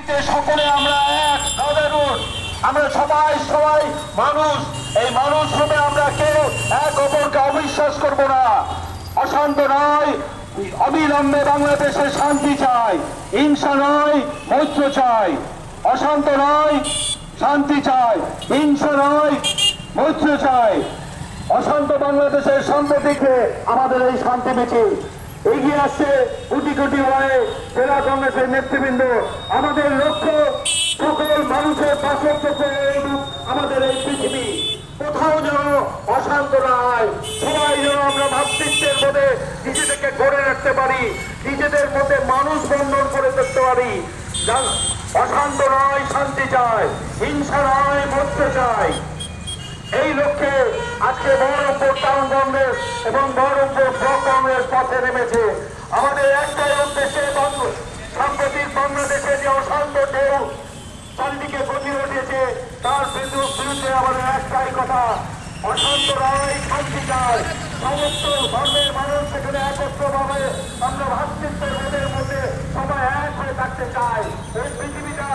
সকলে আমরা এক ব্রাদারহুড, আমরা সবাই মানুষ। এই মানুষ রূপে আমরা কেউ এক অপরকে অবিশ্বাস করব না। অশান্ত নয়, অবিলম্বে বাংলাদেশে শান্তি চাই, হিংসা নয় মৈত্র চাই। অশান্ত নয়, শান্তি চাই, হিংসা নয় মৈত্র চাই। অশান্ত বাংলাদেশের সম্প্রতিকে আমাদের এই শান্তি মিছিল এগিয়ে আসছে কোটি কোটি ওয়ার্ডে জেলা কংগ্রেসের নেতৃবৃন্দ। আমাদের লক্ষ্য সকল মানুষের বাসযোগ্য আমাদের এই পৃথিবী, কোথাও যেন অশান্ত না হয়। সবাই যেন আমরা ভাতৃত্বের মধ্যে নিজেদেরকে গড়ে রাখতে পারি, নিজেদের মধ্যে মানুষ বন্ধন করে দেখতে পারি। অশান্ত নয়, শান্তি চাই, হিংসা নয় মৈত্র চাই। এই লক্ষ্যে আজকে বহরমপুর টাউন কংগ্রেস এবং বহরমপুর ব্লক কংগ্রেস পথে নেমেছে। আমাদের একটাই উদ্দেশ্যে সাম্প্রতিক বাংলাদেশে যে অশান্ত ঢেউ চারিদিকে গতি উঠেছে তার বিরুদ্ধে আমাদের একটাই কথা, অশান্ত নয়, শান্তি চাই। সমস্ত ধর্মের মানুষ সেখানে একত্রভাবে আমরা ভাতৃত্বের মধ্যে সবাই এক হয়ে থাকতে চাই। এই পৃথিবীটা